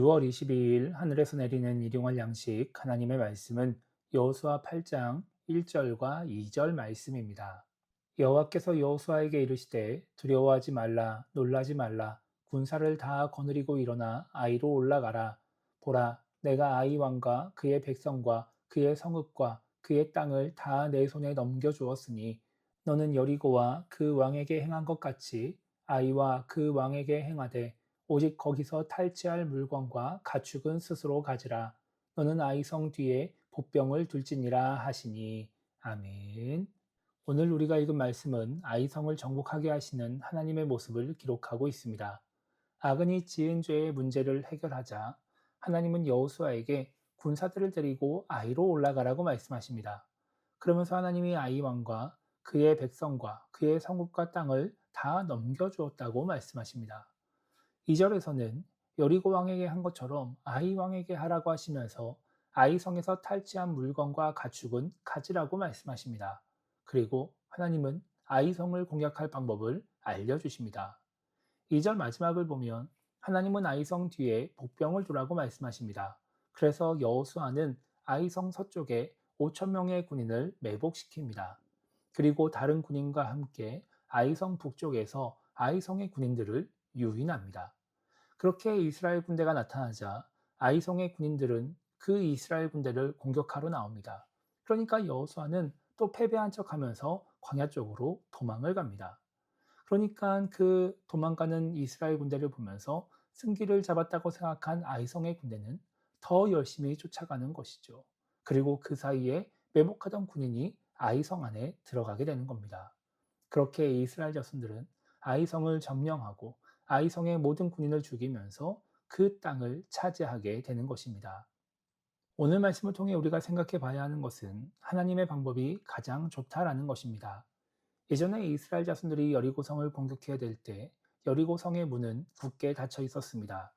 6월 22일 하늘에서 내리는 일용할 양식 하나님의 말씀은 여호수아 8장 1절과 2절 말씀입니다. 여호와께서 여호수아에게 이르시되 두려워하지 말라 놀라지 말라 군사를 다 거느리고 일어나 아이로 올라가라. 보라 내가 아이 왕과 그의 백성과 그의 성읍과 그의 땅을 다 내 손에 넘겨 주었으니 너는 여리고와 그 왕에게 행한 것 같이 아이와 그 왕에게 행하되 오직 거기서 탈취할 물건과 가축은 스스로 가지라. 너는 아이성 뒤에 복병을 둘지니라 하시니. 아멘. 오늘 우리가 읽은 말씀은 아이성을 정복하게 하시는 하나님의 모습을 기록하고 있습니다. 아근이 지은 죄의 문제를 해결하자 하나님은 여호수아에게 군사들을 데리고 아이로 올라가라고 말씀하십니다. 그러면서 하나님이 아이 왕과 그의 백성과 그의 성읍과 땅을 다 넘겨주었다고 말씀하십니다. 2절에서는 여리고 왕에게 한 것처럼 아이 왕에게 하라고 하시면서 아이 성에서 탈취한 물건과 가축은 가지라고 말씀하십니다. 그리고 하나님은 아이 성을 공략할 방법을 알려주십니다. 2절 마지막을 보면 하나님은 아이 성 뒤에 복병을 두라고 말씀하십니다. 그래서 여호수아는 아이 성 서쪽에 5천 명의 군인을 매복시킵니다. 그리고 다른 군인과 함께 아이 성 북쪽에서 아이 성의 군인들을 유인합니다. 그렇게 이스라엘 군대가 나타나자 아이성의 군인들은 그 이스라엘 군대를 공격하러 나옵니다. 그러니까 여호수아는 또 패배한 척하면서 광야 쪽으로 도망을 갑니다. 그러니까 그 도망가는 이스라엘 군대를 보면서 승기를 잡았다고 생각한 아이성의 군대는 더 열심히 쫓아가는 것이죠. 그리고 그 사이에 매복하던 군인이 아이성 안에 들어가게 되는 겁니다. 그렇게 이스라엘 자손들은 아이성을 점령하고 아이성의 모든 군인을 죽이면서 그 땅을 차지하게 되는 것입니다. 오늘 말씀을 통해 우리가 생각해 봐야 하는 것은 하나님의 방법이 가장 좋다라는 것입니다. 예전에 이스라엘 자손들이 여리고성을 공격해야 될 때 여리고성의 문은 굳게 닫혀 있었습니다.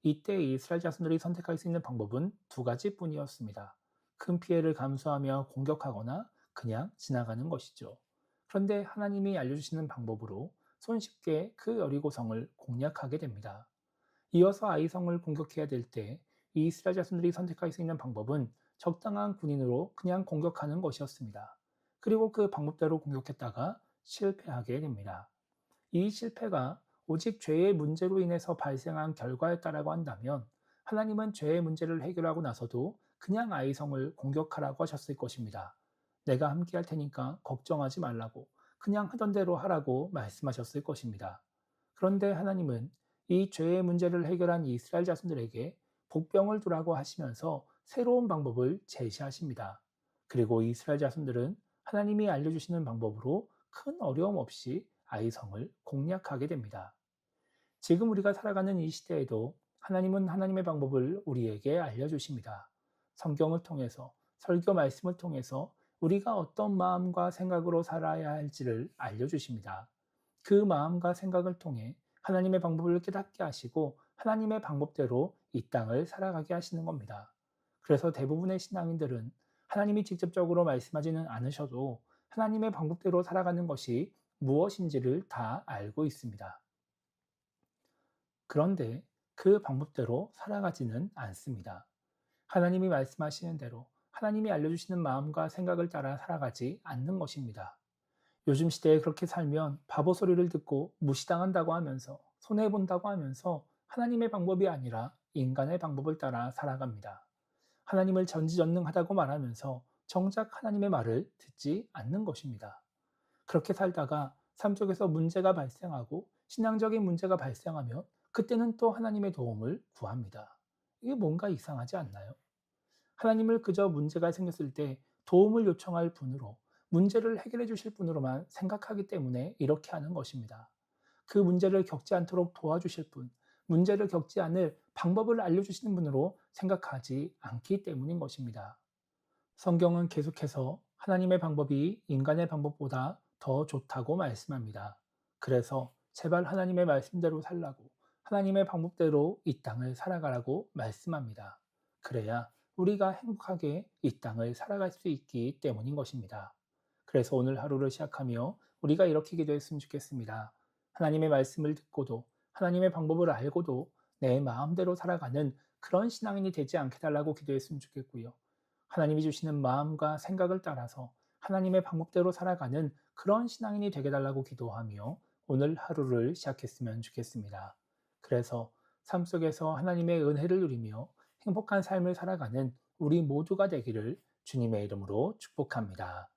이때 이스라엘 자손들이 선택할 수 있는 방법은 두 가지뿐이었습니다. 큰 피해를 감수하며 공격하거나 그냥 지나가는 것이죠. 그런데 하나님이 알려주시는 방법으로 손쉽게 그 여리고성을 공략하게 됩니다. 이어서 아이성을 공격해야 될 때 이스라엘 자손들이 선택할 수 있는 방법은 적당한 군인으로 그냥 공격하는 것이었습니다. 그리고 그 방법대로 공격했다가 실패하게 됩니다. 이 실패가 오직 죄의 문제로 인해서 발생한 결과였다라고 한다면 하나님은 죄의 문제를 해결하고 나서도 그냥 아이성을 공격하라고 하셨을 것입니다. 내가 함께 할 테니까 걱정하지 말라고 그냥 하던 대로 하라고 말씀하셨을 것입니다. 그런데 하나님은 이 죄의 문제를 해결한 이스라엘 자손들에게 복병을 두라고 하시면서 새로운 방법을 제시하십니다. 그리고 이스라엘 자손들은 하나님이 알려주시는 방법으로 큰 어려움 없이 아이성을 공략하게 됩니다. 지금 우리가 살아가는 이 시대에도 하나님은 하나님의 방법을 우리에게 알려주십니다. 성경을 통해서, 설교 말씀을 통해서 우리가 어떤 마음과 생각으로 살아야 할지를 알려주십니다. 그 마음과 생각을 통해 하나님의 방법을 깨닫게 하시고 하나님의 방법대로 이 땅을 살아가게 하시는 겁니다. 그래서 대부분의 신앙인들은 하나님이 직접적으로 말씀하지는 않으셔도 하나님의 방법대로 살아가는 것이 무엇인지를 다 알고 있습니다. 그런데 그 방법대로 살아가지는 않습니다. 하나님이 말씀하시는 대로 하나님이 알려주시는 마음과 생각을 따라 살아가지 않는 것입니다. 요즘 시대에 그렇게 살면 바보 소리를 듣고 무시당한다고 하면서 손해본다고 하면서 하나님의 방법이 아니라 인간의 방법을 따라 살아갑니다. 하나님을 전지전능하다고 말하면서 정작 하나님의 말을 듣지 않는 것입니다. 그렇게 살다가 삶 속에서 문제가 발생하고 신앙적인 문제가 발생하면 그때는 또 하나님의 도움을 구합니다. 이게 뭔가 이상하지 않나요? 하나님을 그저 문제가 생겼을 때 도움을 요청할 분으로 문제를 해결해 주실 분으로만 생각하기 때문에 이렇게 하는 것입니다. 그 문제를 겪지 않도록 도와주실 분, 문제를 겪지 않을 방법을 알려주시는 분으로 생각하지 않기 때문인 것입니다. 성경은 계속해서 하나님의 방법이 인간의 방법보다 더 좋다고 말씀합니다. 그래서 제발 하나님의 말씀대로 살라고 하나님의 방법대로 이 땅을 살아가라고 말씀합니다. 그래야 우리가 행복하게 이 땅을 살아갈 수 있기 때문인 것입니다. 그래서 오늘 하루를 시작하며 우리가 이렇게 기도했으면 좋겠습니다. 하나님의 말씀을 듣고도 하나님의 방법을 알고도 내 마음대로 살아가는 그런 신앙인이 되지 않게 달라고 기도했으면 좋겠고요. 하나님이 주시는 마음과 생각을 따라서 하나님의 방법대로 살아가는 그런 신앙인이 되게 달라고 기도하며 오늘 하루를 시작했으면 좋겠습니다. 그래서 삶 속에서 하나님의 은혜를 누리며 행복한 삶을 살아가는 우리 모두가 되기를 주님의 이름으로 축복합니다.